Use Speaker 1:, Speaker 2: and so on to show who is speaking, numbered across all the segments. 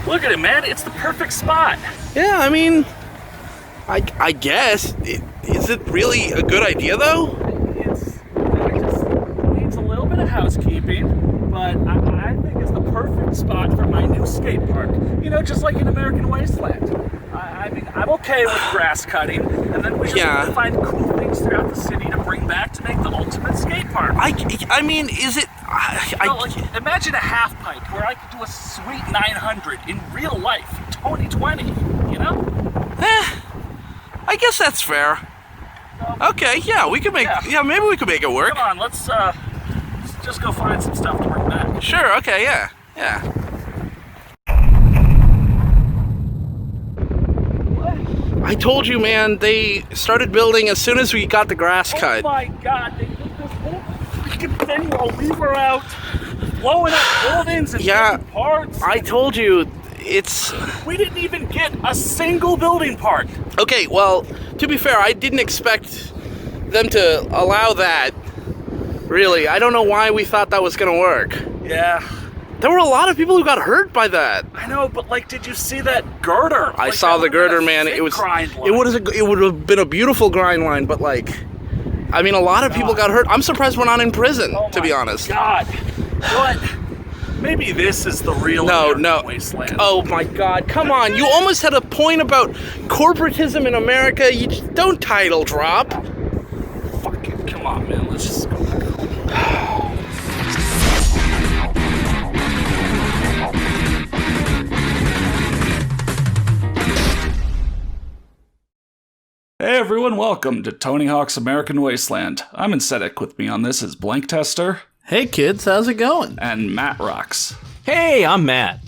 Speaker 1: Look at it, man. It's the perfect spot.
Speaker 2: Yeah, I mean, I guess. Is it really a good idea, though?
Speaker 1: It just needs a little bit of housekeeping, but I think it's the perfect spot for my new skate park. You know, just like in American Wasteland. I mean, I'm okay with grass cutting, and then we just need to find cool things throughout the city to bring back to make the ultimate skate park.
Speaker 2: I mean, is it...
Speaker 1: Imagine a half pipe where I could do a sweet 900 in real life, 2020, you know?
Speaker 2: I guess that's fair. Okay, yeah, we could make... Yeah, maybe we could make it work.
Speaker 1: Come on, let's just go find some stuff to bring back.
Speaker 2: Sure, okay, yeah. I told you, man, they started building as soon as we got the grass cut.
Speaker 1: Oh my god, they did this whole freaking thing while we were out blowing up buildings and parts.
Speaker 2: I told you,
Speaker 1: we didn't even get a single building part.
Speaker 2: Okay, well, to be fair, I didn't expect them to allow that. Really, I don't know why we thought that was gonna work.
Speaker 1: Yeah.
Speaker 2: There were a lot of people who got hurt by that.
Speaker 1: I know, but did you see that girder?
Speaker 2: I saw the girder, man. It would have been a beautiful grind line, but I mean, a lot of people got hurt. I'm surprised we're not in prison, to be honest.
Speaker 1: God, what? Maybe this is the real American Wasteland.
Speaker 2: Oh my God! Come on! You almost had a point about corporatism in America. You just don't title drop.
Speaker 1: Fuck it! Come on, man. Let's just go back home. Hey everyone, welcome to Tony Hawk's American Wasteland. I'm Insetic. With me on this is Blank Tester.
Speaker 2: Hey kids, how's it going?
Speaker 1: And Matt Rocks.
Speaker 3: Hey, I'm Matt.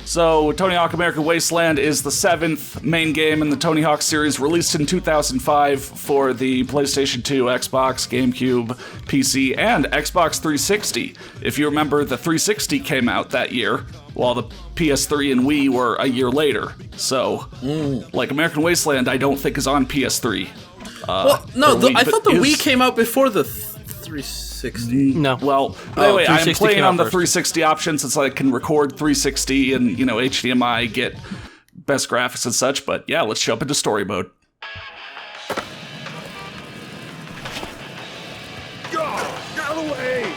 Speaker 1: So, Tony Hawk American Wasteland is the 7th main game in the Tony Hawk series, released in 2005 for the PlayStation 2, Xbox, GameCube, PC, and Xbox 360. If you remember, the 360 came out that year, while the PS3 and Wii were a year later. So, American Wasteland, I don't think is on PS3.
Speaker 2: I thought the Wii came out before the 360.
Speaker 3: No.
Speaker 1: Well, anyway, I'm playing on the 360 option since I can record 360 and, HDMI, get best graphics and such. But yeah, let's jump into story mode.
Speaker 4: Go! Get out of the way!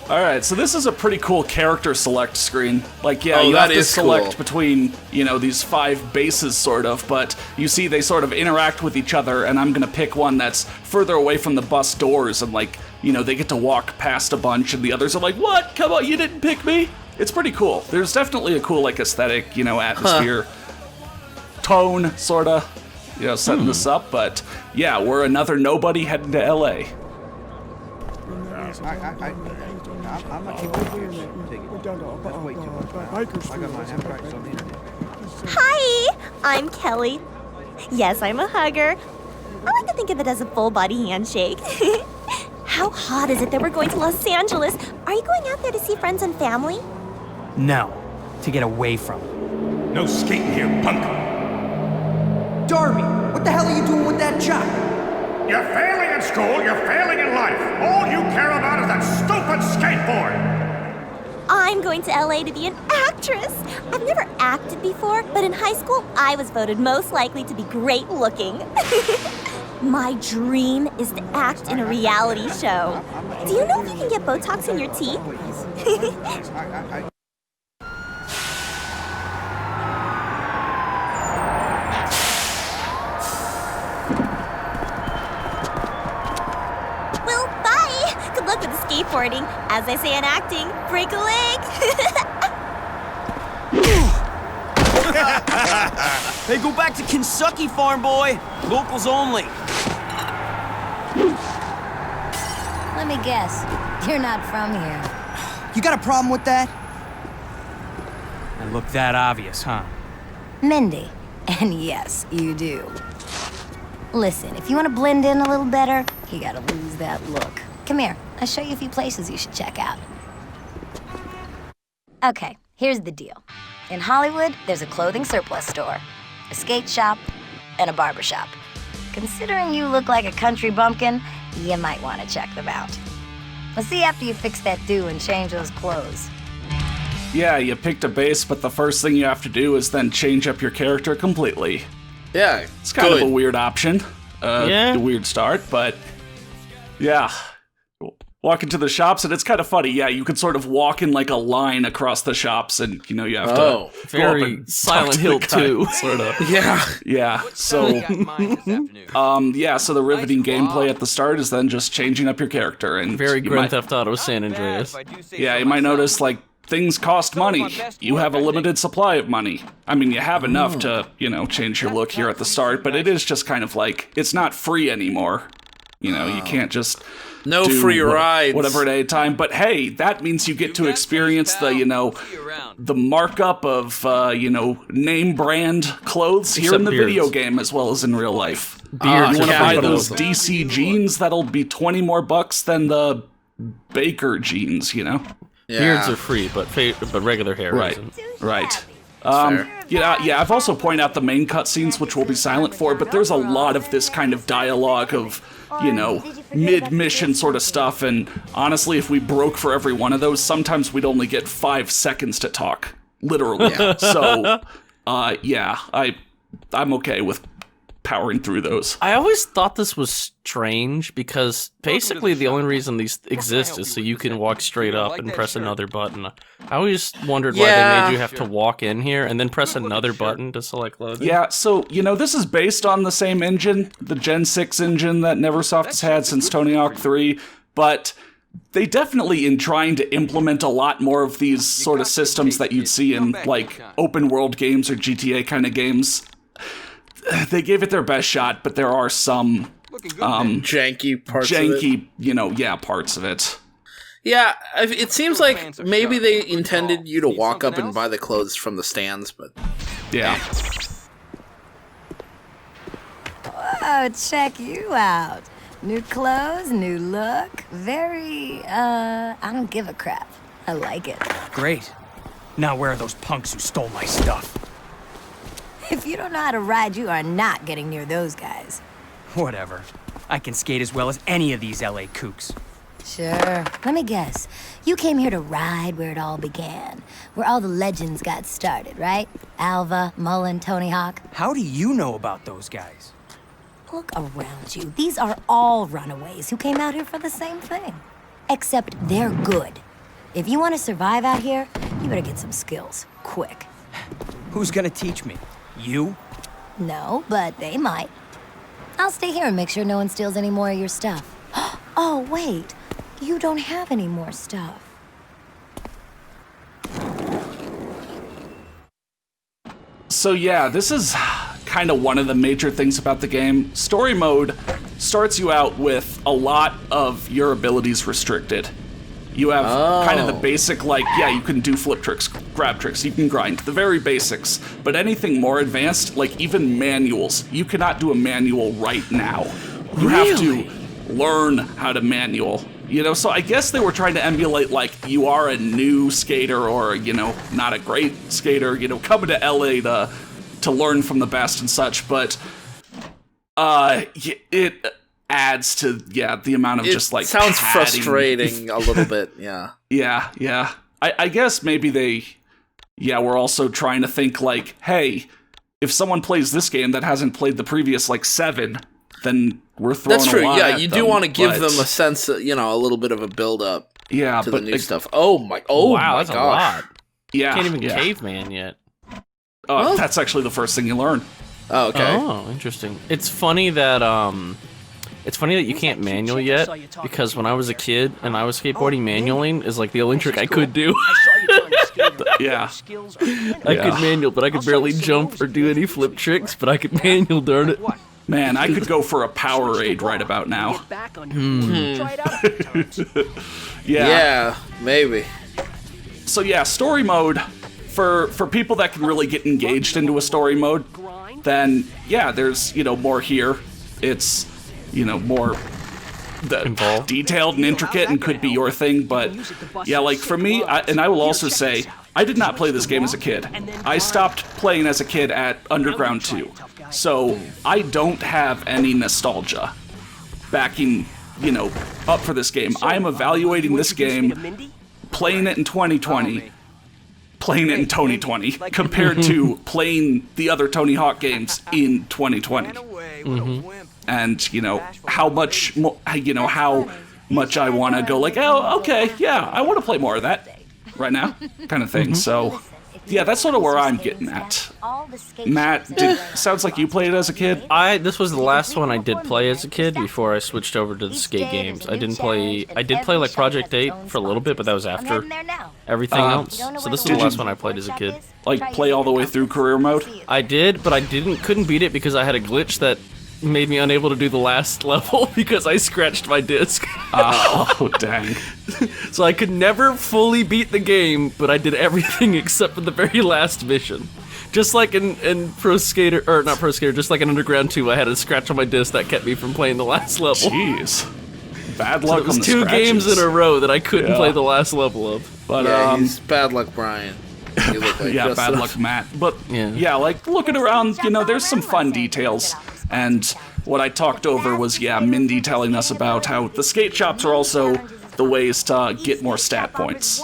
Speaker 1: Alright, so this is a pretty cool character select screen. You have to select between, these 5 bases, sort of, but you see they sort of interact with each other, and I'm gonna pick one that's further away from the bus doors, and they get to walk past a bunch, and the others are like, what? Come on, you didn't pick me? It's pretty cool. There's definitely a cool, aesthetic, atmosphere, tone, sorta, setting this up, but yeah, we're another nobody heading to LA.
Speaker 4: I'm not
Speaker 5: Hi, I'm Kelly. Yes, I'm a hugger. I like to think of it as a full body handshake. How hot is it that we're going to Los Angeles? Are you going out there to see friends and family?
Speaker 3: No, to get away from it.
Speaker 4: No skating here, punk!
Speaker 6: Darby, what the hell are you doing with that job?
Speaker 4: You're failing in school, you're failing in life. All you care about is that stupid skateboard!
Speaker 5: I'm going to LA to be an actress. I've never acted before, but in high school, I was voted most likely to be great looking. My dream is to act in a reality show. Do you know if you can get Botox in your teeth? Well, bye. Good luck with the skateboarding. As I say in acting, break a leg.
Speaker 6: Hey, go back to Kentucky, farm boy. Locals only.
Speaker 7: Let me guess. You're not from here.
Speaker 6: You got a problem with that?
Speaker 3: I look that obvious, huh?
Speaker 7: Mindy, And yes, you do. Listen, if you want to blend in a little better, you gotta lose that look. Come here, I'll show you a few places you should check out. Okay, here's the deal. In Hollywood, there's a clothing surplus store, a skate shop, and a barber shop. Considering you look like a country bumpkin, you might want to check them out. We'll see after you fix that do and change those clothes.
Speaker 1: Yeah, you picked a base, but the first thing you have to do is then change up your character completely.
Speaker 2: Yeah,
Speaker 1: It's kind of a weird option. A weird start, but yeah. Walk into the shops, and it's kind of funny. Yeah, you can sort of walk in like a line across the shops, and you know you have to
Speaker 8: very Silent Hill 2
Speaker 1: sort of.
Speaker 2: Yeah.
Speaker 1: So, so the riveting gameplay at the start is then just changing up your character, and
Speaker 8: very Grand Theft Auto San Andreas.
Speaker 1: Yeah, you might notice like things cost money. You have a limited supply of money. I mean, you have enough to change your look here at the start, but it is just kind of like it's not free anymore. You can't just.
Speaker 2: No free rides.
Speaker 1: Whatever at a time. But hey, that means you get to experience the markup of, name brand clothes here in the video game as well as in real life.
Speaker 8: Beards
Speaker 1: you want to buy those
Speaker 8: phenomenal.
Speaker 1: DC jeans, that'll be 20 more bucks than the Baker jeans,
Speaker 2: Yeah.
Speaker 8: Beards are free, but regular hair isn't.
Speaker 1: Right. I've also pointed out the main cutscenes, which will be silent for, but there's a lot of this kind of dialogue of, mid-mission sort of stuff, and honestly, if we broke for every one of those, sometimes we'd only get 5 seconds to talk. Literally. So, I'm okay with powering through those.
Speaker 8: I always thought this was strange because basically the only reason these exist is so you can walk straight up and press another button. I always wondered why they made you have to walk in here and then press another button to select loading.
Speaker 1: Yeah, so, this is based on the same engine, the Gen 6 engine that Neversoft has had since Tony Hawk 3, but they definitely, in trying to implement a lot more of these sort of systems that you'd see in, like, open world games or GTA kind of games, they gave it their best shot, but there are some
Speaker 2: janky parts of it.
Speaker 1: Parts of it.
Speaker 2: Yeah, it seems like maybe they intended you to walk up and buy the clothes from the stands, but...
Speaker 1: Yeah.
Speaker 7: Whoa, check you out. New clothes, new look. Very, I don't give a crap. I like it.
Speaker 3: Great. Now where are those punks who stole my stuff?
Speaker 7: If you don't know how to ride, you are not getting near those guys.
Speaker 3: Whatever. I can skate as well as any of these LA kooks.
Speaker 7: Sure. Let me guess. You came here to ride where it all began. Where all the legends got started, right? Alva, Mullen, Tony Hawk.
Speaker 3: How do you know about those guys?
Speaker 7: Look around you. These are all runaways who came out here for the same thing. Except they're good. If you want to survive out here, you better get some skills. Quick.
Speaker 3: Who's gonna teach me? You?
Speaker 7: No, but they might. I'll stay here and make sure no one steals any more of your stuff. Oh, wait. You don't have any more stuff.
Speaker 1: So yeah, this is kind of one of the major things about the game. Story mode starts you out with a lot of your abilities restricted. You have kind of the basic, you can do flip tricks, grab tricks, you can grind, the very basics. But anything more advanced, like even manuals, you cannot do a manual right now. You have to learn how to manual. So I guess they were trying to emulate, you are a new skater or, not a great skater, coming to LA to learn from the best and such, but it adds to the amount of just
Speaker 2: sounds
Speaker 1: padding.
Speaker 2: Frustrating a little bit.
Speaker 1: Yeah. I guess maybe they were also trying to think hey, if someone plays this game that hasn't played the previous 7, then we're throwing
Speaker 2: That's true.
Speaker 1: a lot
Speaker 2: Yeah,
Speaker 1: at
Speaker 2: you
Speaker 1: them,
Speaker 2: do want to give
Speaker 1: but
Speaker 2: them a sense of, a little bit of a build up to the new stuff.
Speaker 8: Wow,
Speaker 2: my
Speaker 8: that's a
Speaker 2: gosh.
Speaker 8: lot.
Speaker 1: Yeah,
Speaker 8: Can't even caveman yet.
Speaker 1: That's actually the first thing you learn.
Speaker 2: Oh, okay.
Speaker 8: Oh, interesting. It's funny that you can't manual yet, because when I was a kid and I was skateboarding, manualing is the only trick I could do.
Speaker 1: Yeah.
Speaker 8: I could manual, but I could barely jump or do any flip tricks, but I could manual, darn it.
Speaker 1: Man, I could go for a Powerade right about now.
Speaker 2: Yeah, maybe.
Speaker 1: So yeah, story mode for people that can really get engaged into a story mode, then yeah, there's, more here. It's, more detailed and intricate and could be your thing, but yeah, like for me, I will also say, I did not play this game as a kid. I stopped playing as a kid at Underground 2, so I don't have any nostalgia backing, up for this game. I'm evaluating this game, playing it in 2020, playing it in 2020, compared to playing the other Tony Hawk games in 2020. Mm-hmm. And, how much I want to go like, oh, okay, yeah, I want to play more of that right now, kind of thing. Mm-hmm. So, yeah, that's sort of where I'm getting at. Matt, sounds like you played it as a kid?
Speaker 8: This was the last one I did play as a kid before I switched over to the skate games. I did play like Project 8 for a little bit, but that was after everything else. So this is the last one I played as a kid.
Speaker 1: Like, play all the way through career mode?
Speaker 8: I did, but I couldn't beat it because I had a glitch that made me unable to do the last level because I scratched my disc.
Speaker 1: Oh, dang.
Speaker 8: So I could never fully beat the game, but I did everything except for the very last mission. Just like in Pro Skater, or not Pro Skater, just like in Underground 2, I had a scratch on my disc that kept me from playing the last level.
Speaker 1: Jeez. Bad luck
Speaker 8: so it was
Speaker 1: on the
Speaker 8: two
Speaker 1: scratches.
Speaker 8: games in a row that I couldn't play the last level of.
Speaker 2: But he's bad luck, Brian. You look like
Speaker 1: yeah, bad luck, Matt. But yeah, like looking around, there's some fun details. And what I talked over was, Mindy telling us about how the skate shops are also the ways to get more stat points.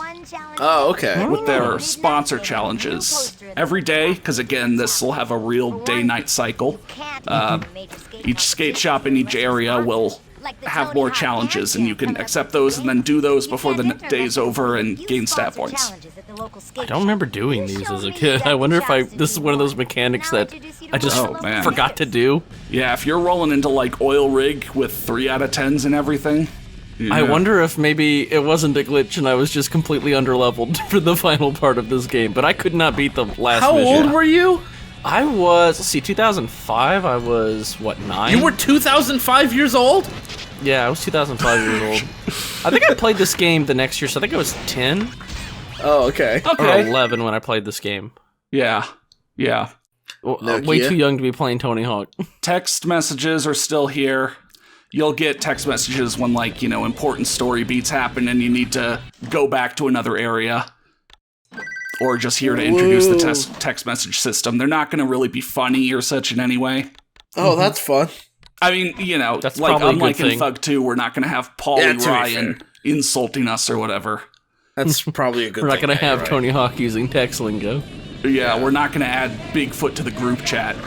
Speaker 2: Oh, okay.
Speaker 1: With their sponsor challenges. Every day, because again, this will have a real day-night cycle. Each skate shop in each area will have more challenges, and you can accept those and then do those before the day's over and gain stat points.
Speaker 8: I don't remember doing these as a kid. I wonder if this is one of those mechanics that I just forgot to do.
Speaker 1: Yeah, if you're rolling into like oil rig with 3 out of 10s and everything. Yeah.
Speaker 8: I wonder if maybe it wasn't a glitch and I was just completely underleveled for the final part of this game, but I could not beat the last mission.
Speaker 2: How old were you?
Speaker 8: I was, 2005, I was, 9?
Speaker 2: You were 2005 years old?
Speaker 8: Yeah, I was 2005 years old. I think I played this game the next year, so I think I was 10.
Speaker 2: Oh, okay.
Speaker 8: Or 11 when I played this game.
Speaker 1: Yeah.
Speaker 8: Way too young to be playing Tony Hawk.
Speaker 1: Text messages are still here. You'll get text messages when, like, important story beats happen and you need to go back to another area. Or just here to introduce the text message system. They're not going to really be funny or such in any way.
Speaker 2: Oh, that's fun.
Speaker 1: I mean,
Speaker 8: that's
Speaker 1: like, unlike in
Speaker 8: thing.
Speaker 1: Thug 2, we're not going to have Paulie Ryan insulting us or whatever.
Speaker 2: That's probably a good thing.
Speaker 8: We're not going to have Tony Hawk using text lingo.
Speaker 1: Yeah, we're not going to add Bigfoot to the group chat.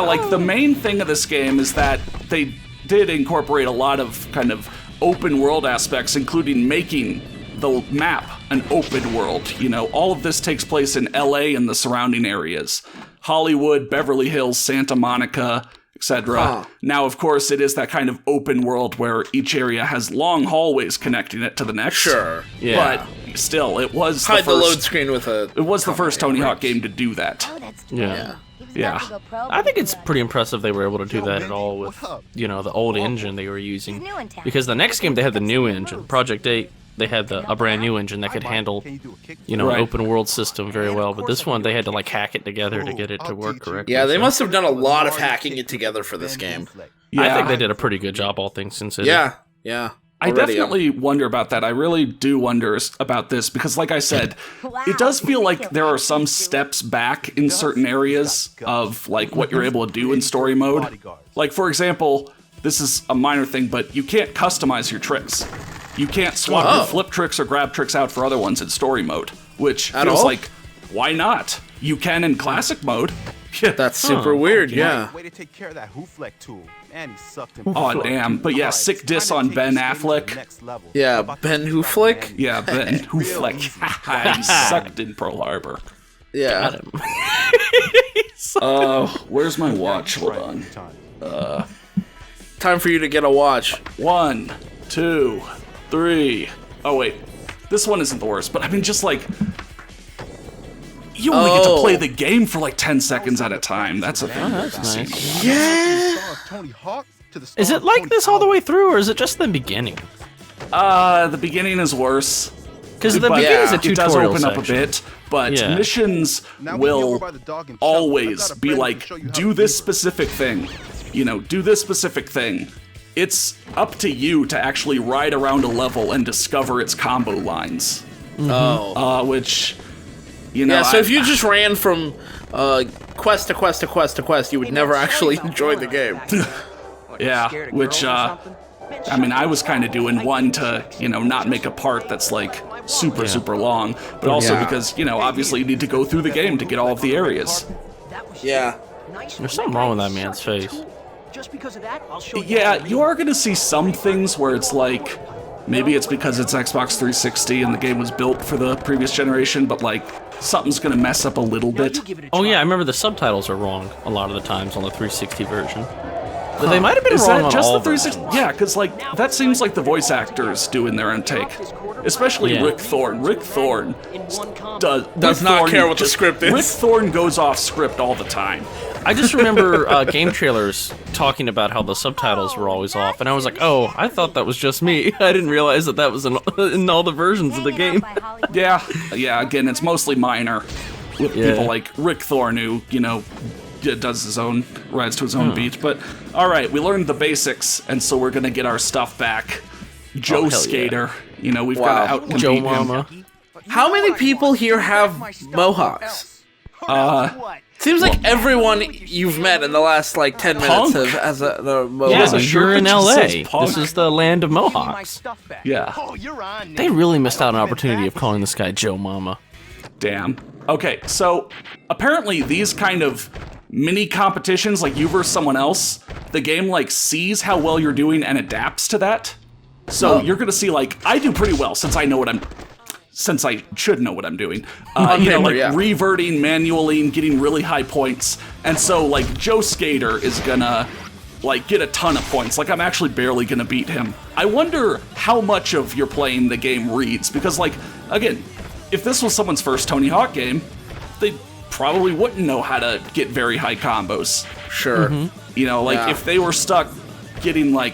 Speaker 1: Like the main thing of this game is that they did incorporate a lot of kind of open world aspects, including making the map an open world. All of this takes place in LA and the surrounding areas. Hollywood, Beverly Hills, Santa Monica, etc. Now, of course, it is that kind of open world where each area has long hallways connecting it to the next.
Speaker 2: Sure.
Speaker 1: Yeah. But still, it was
Speaker 2: the load screen with a...
Speaker 1: It was the first Tony Hawk game to do that.
Speaker 8: Yeah.
Speaker 1: Yeah.
Speaker 8: I think it's pretty impressive they were able to do that at all with, the old engine they were using. Because the next game, they had the new engine. Project 8, they had a brand new engine that could handle, an open world system very well. But this one, they had to, hack it together to get it to work correctly.
Speaker 2: Yeah, they must have done a lot of hacking it together for this game.
Speaker 8: Yeah. I think they did a pretty good job, all things considered.
Speaker 2: Yeah.
Speaker 1: I definitely wonder about that. I really do wonder about this because, like I said, it does feel like there are some steps back in certain areas of, what you're able to do in story mode. Like, for example, this is a minor thing, but you can't customize your tricks. You can't swap your flip tricks or grab tricks out for other ones in story mode, which feels like, why not? You can in classic mode.
Speaker 2: That's super weird, yeah.
Speaker 9: Way to take care of that Hoofleck tool. Man, he sucked him.
Speaker 1: Oh, damn. But yeah, sick diss on Ben Affleck.
Speaker 2: Yeah, Ben Hoofleck?
Speaker 1: Yeah, Ben Hoofleck. He sucked in Pearl Harbor.
Speaker 2: Yeah.
Speaker 1: Where's my watch? Hold on.
Speaker 2: Time for you to get a watch.
Speaker 1: 1, 2, 3. Oh, wait. This one isn't the worst, but I mean, just you only get to play the game for 10 seconds at a time. That's a thing.
Speaker 8: That's nice.
Speaker 2: Yeah.
Speaker 8: Is it like this all the way through, or is it just the beginning?
Speaker 1: The beginning is worse.
Speaker 8: Because the beginning is a tutorial
Speaker 1: it does open
Speaker 8: section.
Speaker 1: up a bit, but missions will always be like, do this specific thing. Do this specific thing. It's up to you to actually ride around a level and discover its combo lines. Which,
Speaker 2: Yeah, so if you just ran from quest to quest to quest to quest, you would never actually enjoy the game.
Speaker 1: Yeah, which, I mean, I was kind of doing one to, not make a part that's like super long, but also because, obviously you need to go through the game to get all of the areas.
Speaker 2: Yeah.
Speaker 8: There's something wrong with that man's face.
Speaker 6: Just because of that, I'll show you.
Speaker 1: Yeah, you are going to see some things where it's like, maybe it's because it's Xbox 360 and the game was built for the previous generation, but like, something's going to mess up a little bit.
Speaker 8: Oh yeah, I remember the subtitles are wrong a lot of the times on the 360 version. But they might have been wrong on
Speaker 1: just
Speaker 8: all
Speaker 1: the 360?
Speaker 8: versions.
Speaker 1: Yeah, because like, that seems like the voice actors doing their own take. Especially Rick Thorne. Rick Thorne
Speaker 2: does not care what the script is.
Speaker 1: Rick Thorne goes off script all the time.
Speaker 8: I just remember game trailers talking about how the subtitles were always off, and I was like, oh, I thought that was just me. I didn't realize that was in all the versions of the game.
Speaker 1: Yeah, again, it's mostly minor. With people like Rick Thorne, who, does his own, rides to his own beat. But, alright, we learned the basics, and so we're gonna get our stuff back. Joe Skater, we've got to out-compete
Speaker 8: Joe
Speaker 1: him.
Speaker 8: Mama.
Speaker 2: How many people here have mohawks? Seems like everyone you've met in the last, 10 minutes has a mohawk.
Speaker 8: Yeah,
Speaker 1: a shirt
Speaker 8: you're in
Speaker 1: that just
Speaker 8: LA.
Speaker 1: says punk.
Speaker 8: This is the land of Mohawks.
Speaker 1: Yeah.
Speaker 8: They really missed out on an opportunity of calling this guy Joe Mama.
Speaker 1: Damn. Okay, so apparently these kind of mini competitions, like you versus someone else, the game sees how well you're doing and adapts to that. So you're gonna see I do pretty well since I should know what I'm doing. Reverting, manualing, getting really high points. And so Joe Skater is gonna get a ton of points. I'm actually barely gonna beat him. I wonder how much of you're playing the game reads, because again, if this was someone's first Tony Hawk game, they probably wouldn't know how to get very high combos.
Speaker 2: Sure.
Speaker 1: If they were stuck getting you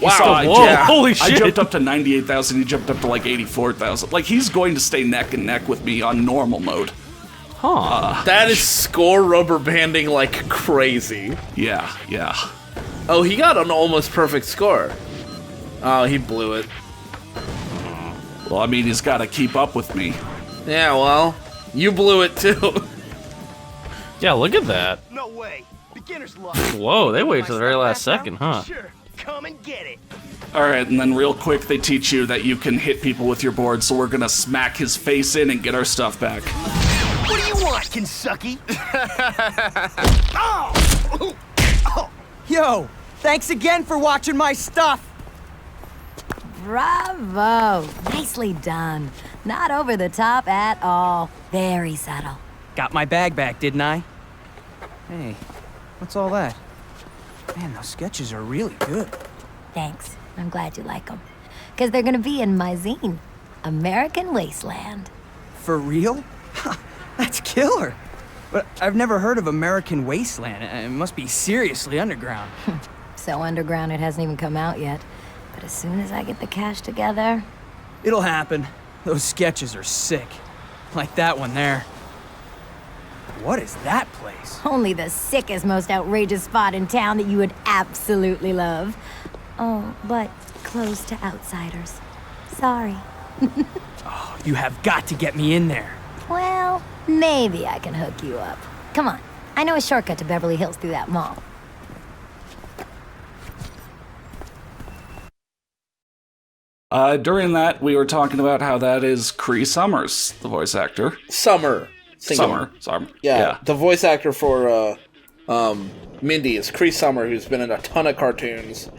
Speaker 2: Wow,
Speaker 1: saw,
Speaker 8: holy shit.
Speaker 1: I jumped up to 98,000, he jumped up to 84,000. He's going to stay neck and neck with me on normal mode.
Speaker 8: Huh.
Speaker 2: That is score rubber banding like crazy.
Speaker 1: Yeah.
Speaker 2: Oh, he got an almost perfect score. Oh, he blew it.
Speaker 1: Well, I mean, he's got to keep up with me.
Speaker 2: Yeah, well, you blew it too.
Speaker 8: Yeah, look at that.
Speaker 6: No way. Beginner's luck.
Speaker 8: Whoa, they waited to the very last second, huh?
Speaker 6: Sure. Come and get it.
Speaker 1: Alright, and then real quick, they teach you that you can hit people with your board, so we're gonna smack his face in and get our stuff back.
Speaker 6: What do you want, Kentucky?
Speaker 3: Yo, thanks again for watching my stuff.
Speaker 7: Bravo. Nicely done. Not over the top at all. Very subtle.
Speaker 3: Got my bag back, didn't I? Hey, what's all that? Man, those sketches are really good.
Speaker 7: Thanks. I'm glad you like them. Because they're going to be in my zine, American Wasteland.
Speaker 3: For real? That's killer. But I've never heard of American Wasteland. It must be seriously underground.
Speaker 7: So underground it hasn't even come out yet. But as soon as I get the cash together...
Speaker 3: It'll happen. Those sketches are sick. Like that one there. What is that place?
Speaker 7: Only the sickest, most outrageous spot in town that you would absolutely love. Oh, but closed to outsiders. Sorry.
Speaker 3: Oh, you have got to get me in there.
Speaker 7: Well, maybe I can hook you up. Come on. I know a shortcut to Beverly Hills through that mall.
Speaker 1: During that, we were talking about how that is Cree Summers, the voice actor.
Speaker 2: Summer.
Speaker 1: Summer.
Speaker 2: Yeah, the voice actor for Mindy is Cree Summer, who's been in a ton of cartoons.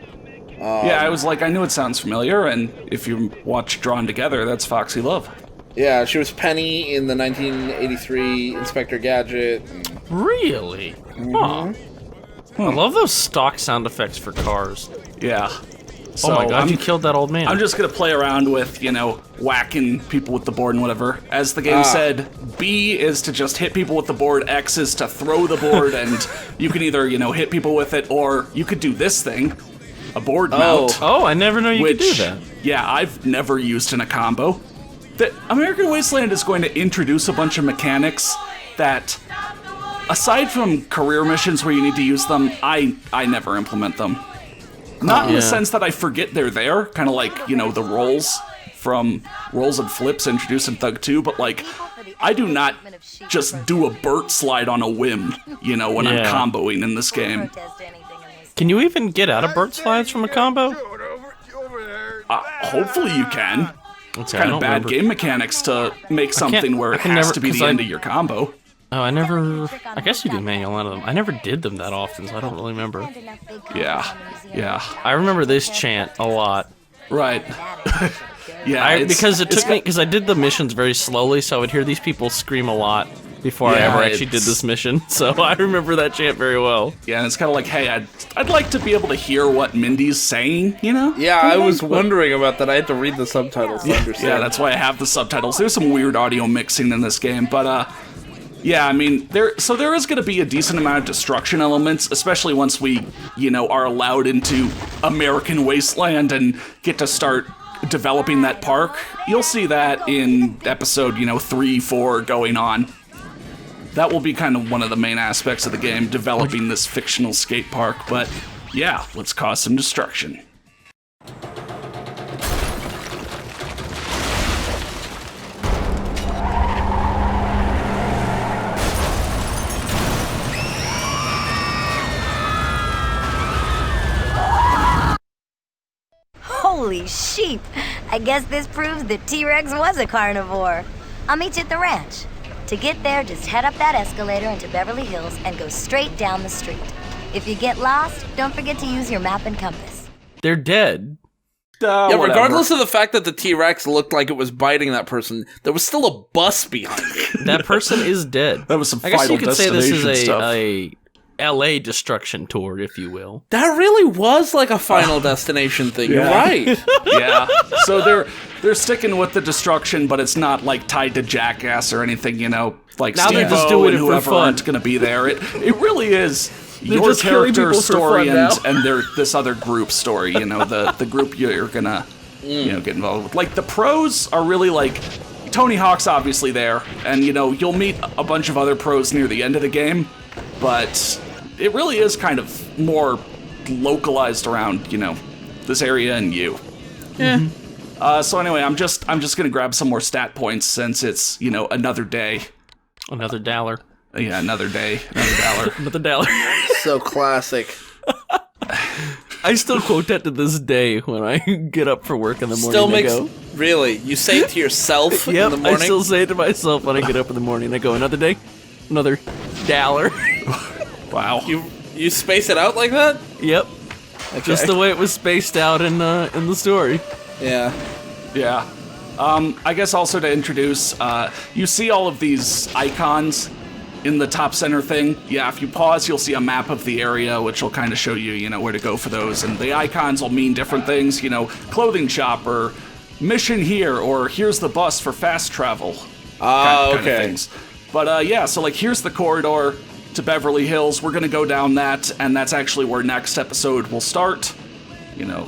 Speaker 1: Yeah, I was like, I knew it sounds familiar, and if you watch Drawn Together, that's Foxy Love.
Speaker 2: Yeah, she was Penny in the 1983 Inspector Gadget.
Speaker 8: Really? Huh. I love those stock sound effects for cars.
Speaker 1: Yeah. So
Speaker 8: Oh my god, you killed that old man.
Speaker 1: I'm just gonna play around with, whacking people with the board and whatever. As the game said, B is to just hit people with the board, X is to throw the board, and you can either, hit people with it, or you could do this thing, a board mount.
Speaker 8: Oh, I never knew you could do that.
Speaker 1: Yeah, I've never used in a combo. The American Wasteland is going to introduce a bunch of mechanics that, aside from career missions where you need to use them, I never implement them. Not in the sense that I forget they're there, kind of like, the rolls from Rolls and Flips introduced in Thug 2, but like, I do not just do a Burt slide on a whim, when I'm comboing in this game.
Speaker 8: Can you even get out of Burt slides from a combo?
Speaker 1: Hopefully you can. It's kind of bad game mechanics to make something where it has to be the end of your combo.
Speaker 8: Oh, I guess you do manual out of them. I never did them that often, so I don't really remember.
Speaker 1: Yeah.
Speaker 8: I remember this chant a lot.
Speaker 1: Right.
Speaker 8: Because it took me, because I did the missions very slowly, so I would hear these people scream a lot before I ever actually did this mission. So I remember that chant very well.
Speaker 1: Yeah, and it's kind of like, hey, I'd like to be able to hear what Mindy's saying,
Speaker 2: Yeah, I was wondering about that. I had to read the subtitles to understand.
Speaker 1: Yeah, that's why I have the subtitles. There's some weird audio mixing in this game, but yeah, I mean, there is going to be a decent amount of destruction elements, especially once we, are allowed into American Wasteland and get to start developing that park. You'll see that in episode, 3, 4 going on. That will be kind of one of the main aspects of the game, developing this fictional skate park, but yeah, let's cause some destruction.
Speaker 7: Holy sheep! I guess this proves that T-Rex was a carnivore. I'll meet you at the ranch. To get there, just head up that escalator into Beverly Hills and go straight down the street. If you get lost, don't forget to use your map and compass.
Speaker 8: They're dead.
Speaker 2: Regardless of the fact that the T-Rex looked like it was biting that person, there was still a bus behind it.
Speaker 8: That person is dead.
Speaker 1: That was some
Speaker 8: I guess you could say this is
Speaker 1: a
Speaker 8: LA destruction tour, if you will.
Speaker 2: That really was like a Final Destination thing. You're right.
Speaker 1: Yeah. So they're sticking with the destruction, but it's not like tied to Jackass or anything, like
Speaker 8: now they're just
Speaker 1: Steve-O
Speaker 8: doing
Speaker 1: and
Speaker 8: it
Speaker 1: whoever
Speaker 8: for fun.
Speaker 1: aren't going to be there. It really is your
Speaker 8: just killing
Speaker 1: character
Speaker 8: people for
Speaker 1: story
Speaker 8: fun
Speaker 1: and this other group story. The group you're gonna get involved with. Like the pros are really like Tony Hawk's obviously there, and you'll meet a bunch of other pros near the end of the game, but it really is kind of more localized around, this area and you.
Speaker 2: Yeah.
Speaker 1: So anyway, I'm just gonna grab some more stat points since it's, another day.
Speaker 8: Another dollar.
Speaker 1: Yeah, another day, another dollar.
Speaker 8: Another dollar.
Speaker 2: So classic.
Speaker 8: I still quote that to this day when I get up for work in the morning.
Speaker 2: Still makes really. You say it to yourself in the morning.
Speaker 8: I still say it to myself when I get up in the morning. I go, another day, another dollar.
Speaker 1: Wow.
Speaker 2: You space it out like that?
Speaker 8: Yep. Okay. Just the way it was spaced out in the story.
Speaker 2: Yeah.
Speaker 1: Yeah. I guess also to introduce, you see all of these icons in the top center thing. Yeah, if you pause, you'll see a map of the area, which will kind of show you, where to go for those. And the icons will mean different things, clothing shop or mission here, or here's the bus for fast travel.
Speaker 2: Oh,
Speaker 1: kind of things. But yeah, so like here's the corridor to Beverly Hills. We're gonna go down that, and that's actually where next episode will start.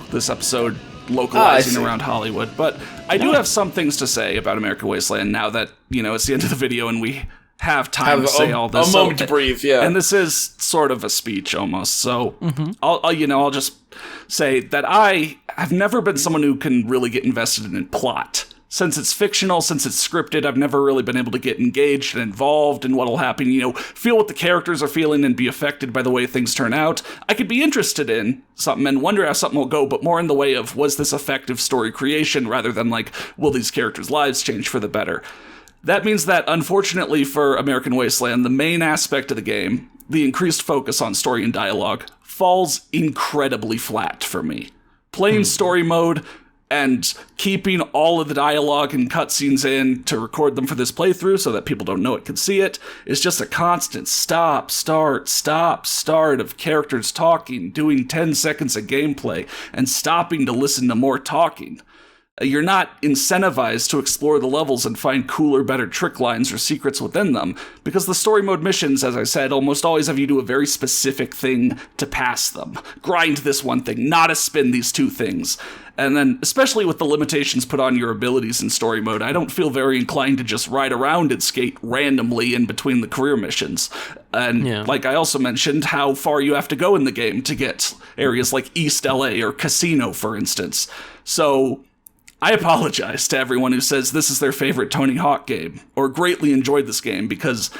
Speaker 1: This episode localizing around Hollywood. But I do have some things to say about American Wasteland now that, it's the end of the video and we have time to say all this.
Speaker 2: A moment to breathe, yeah.
Speaker 1: And this is sort of a speech almost. So I'll just say that I have never been someone who can really get invested in plot. Since it's fictional, since it's scripted, I've never really been able to get engaged and involved in what'll happen, feel what the characters are feeling and be affected by the way things turn out. I could be interested in something and wonder how something will go, but more in the way of, was this effective story creation rather than like, will these characters' lives change for the better? That means that, unfortunately for American Wasteland, the main aspect of the game, the increased focus on story and dialogue, falls incredibly flat for me. Playing story mode and keeping all of the dialogue and cutscenes in to record them for this playthrough so that people don't know it can see it is just a constant stop, start of characters talking, doing 10 seconds of gameplay, and stopping to listen to more talking. You're not incentivized to explore the levels and find cooler, better trick lines or secrets within them, because the story mode missions, as I said, almost always have you do a very specific thing to pass them. Grind this one thing, not a spin these two things. And then, especially with the limitations put on your abilities in story mode, I don't feel very inclined to just ride around and skate randomly in between the career missions. And like I also mentioned, how far you have to go in the game to get areas like East LA or Casino, for instance. So I apologize to everyone who says this is their favorite Tony Hawk game, or greatly enjoyed this game, because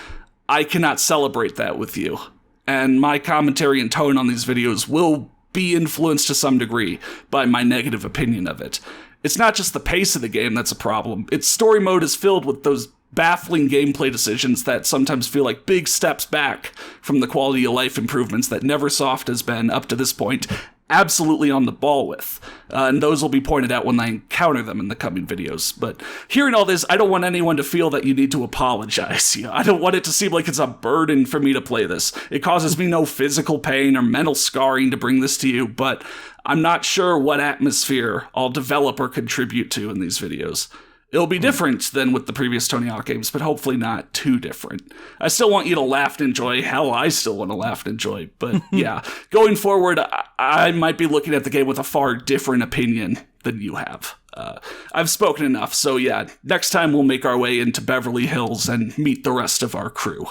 Speaker 1: I cannot celebrate that with you. And my commentary and tone on these videos will be influenced to some degree by my negative opinion of it. It's not just the pace of the game that's a problem. Its story mode is filled with those baffling gameplay decisions that sometimes feel like big steps back from the quality of life improvements that Neversoft has been, up to this point, absolutely on the ball with. And those will be pointed out when I encounter them in the coming videos. But hearing all this, I don't want anyone to feel that you need to apologize. I don't want it to seem like it's a burden for me to play this. It causes me no physical pain or mental scarring to bring this to you, but I'm not sure what atmosphere I'll develop or contribute to in these videos. It'll be different than with the previous Tony Hawk games, but hopefully not too different. I still want you to laugh and enjoy. Hell, I still want to laugh and enjoy. But yeah, going forward, I might be looking at the game with a far different opinion than you have. I've spoken enough, so yeah, next time we'll make our way into Beverly Hills and meet the rest of our crew.